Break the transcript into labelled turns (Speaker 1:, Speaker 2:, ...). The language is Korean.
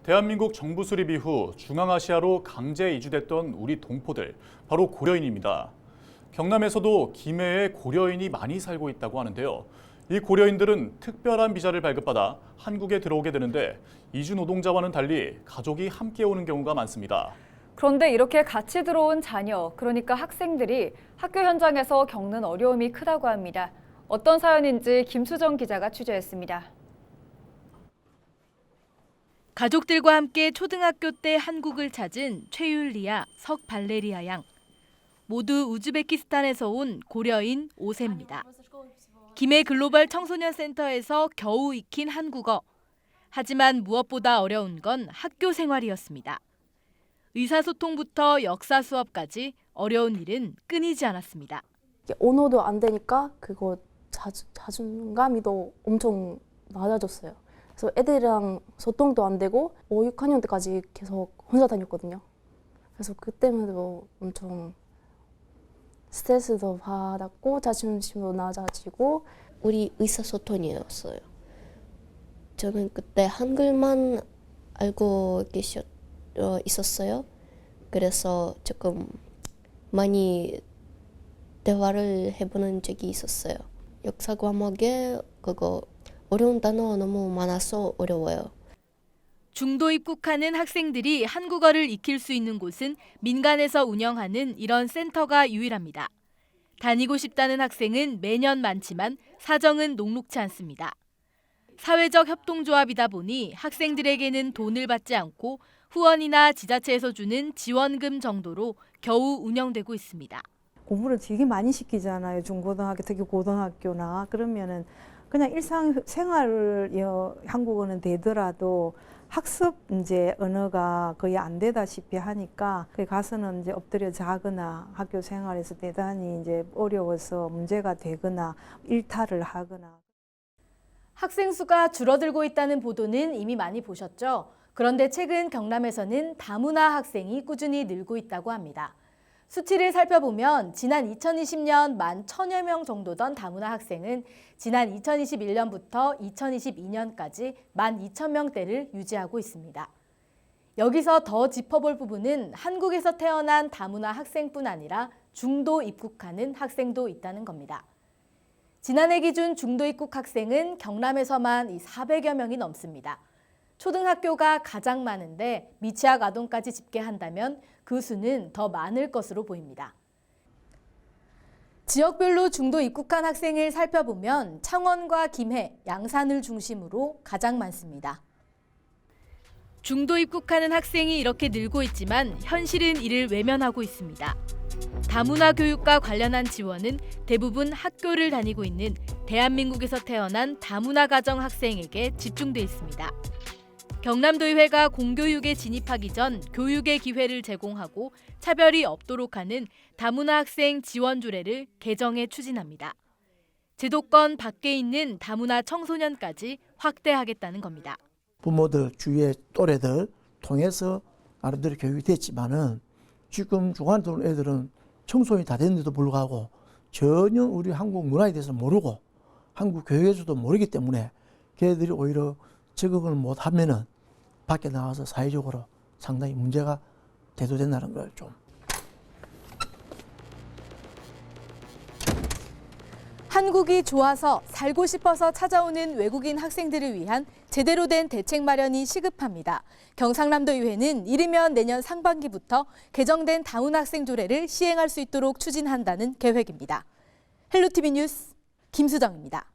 Speaker 1: 대한민국 정부 수립 이후 중앙아시아로 강제 이주됐던 우리 동포들, 바로 고려인입니다. 경남에서도 김해에 고려인이 많이 살고 있다고 하는데요. 이 고려인들은 특별한 비자를 발급받아 한국에 들어오게 되는데 이주 노동자와는 달리 가족이 함께 오는 경우가 많습니다.
Speaker 2: 그런데 이렇게 같이 들어온 자녀, 그러니까 학생들이 학교 현장에서 겪는 어려움이 크다고 합니다. 어떤 사연인지 김수정 기자가 취재했습니다.
Speaker 3: 가족들과 함께 초등학교 때 한국을 찾은 최율리아, 석발레리아 양. 모두 우즈베키스탄에서 온 고려인 5세입니다. 김해 글로벌 청소년 센터에서 겨우 익힌 한국어. 하지만 무엇보다 어려운 건 학교 생활이었습니다. 의사소통부터 역사 수업까지 어려운 일은 끊이지 않았습니다.
Speaker 4: 언어도 안 되니까 그거 자존감이 더 엄청 낮아졌어요. 그래서 애들이랑 소통도 안 되고 5, 6학년 때까지 계속 혼자 다녔거든요. 그래서 그 때문에도 엄청 스트레스도 받았고 자존심도 낮아지고.
Speaker 5: 우리 의사소통이었어요. 저는 그때 한글만 알고 있었어요. 그래서 조금 많이 대화를 해보는 적이 있었어요. 역사 과목에 그거 어려운 단어 너무 많아서 어려워요.
Speaker 3: 중도 입국하는 학생들이 한국어를 익힐 수 있는 곳은 민간에서 운영하는 이런 센터가 유일합니다. 다니고 싶다는 학생은 매년 많지만 사정은 녹록치 않습니다. 사회적 협동조합이다 보니 학생들에게는 돈을 받지 않고 후원이나 지자체에서 주는 지원금 정도로 겨우 운영되고 있습니다.
Speaker 6: 공부를 되게 많이 시키잖아요. 중고등학교, 특히 고등학교나. 그러면은 그냥 일상생활을 한국어는 되더라도 학습 이제 언어가 거의 안 되다시피 하니까 거기 가서는 이제 엎드려 자거나 학교 생활에서 대단히 이제 어려워서 문제가 되거나 일탈을 하거나.
Speaker 3: 학생 수가 줄어들고 있다는 보도는 이미 많이 보셨죠? 그런데 최근 경남에서는 다문화 학생이 꾸준히 늘고 있다고 합니다. 수치를 살펴보면 지난 2020년 11,000여 명 정도던 다문화 학생은 지난 2021년부터 2022년까지 12,000명대를 유지하고 있습니다. 여기서 더 짚어볼 부분은 한국에서 태어난 다문화 학생뿐 아니라 중도 입국하는 학생도 있다는 겁니다. 지난해 기준 중도 입국 학생은 경남에서만 400여 명이 넘습니다. 초등학교가 가장 많은데 미취학 아동까지 집계한다면 그 수는 더 많을 것으로 보입니다. 지역별로 중도 입국한 학생을 살펴보면 창원과 김해, 양산을 중심으로 가장 많습니다. 중도 입국하는 학생이 이렇게 늘고 있지만 현실은 이를 외면하고 있습니다. 다문화 교육과 관련한 지원은 대부분 학교를 다니고 있는 대한민국에서 태어난 다문화 가정 학생에게 집중돼 있습니다. 경남도의회가 공교육에 진입하기 전 교육의 기회를 제공하고 차별이 없도록 하는 다문화 학생 지원조례를 개정해 추진합니다. 제도권 밖에 있는 다문화 청소년까지 확대하겠다는 겁니다.
Speaker 7: 부모들, 주위의 또래들 통해서 나름대로 교육이 됐지만은 지금 중간에 들어온 애들은 청소년이 다 됐는데도 불구하고 전혀 우리 한국 문화에 대해서 모르고 한국 교육에서도 모르기 때문에 걔들이 오히려 적응을 못하면은 밖에 나와서 사회적으로 상당히 문제가 대두된다는 걸 좀.
Speaker 3: 한국이 좋아서 살고 싶어서 찾아오는 외국인 학생들을 위한 제대로 된 대책 마련이 시급합니다. 경상남도의회는 이르면 내년 상반기부터 개정된 다문화 학생 조례를 시행할 수 있도록 추진한다는 계획입니다. 헬로티비 뉴스 김수정입니다.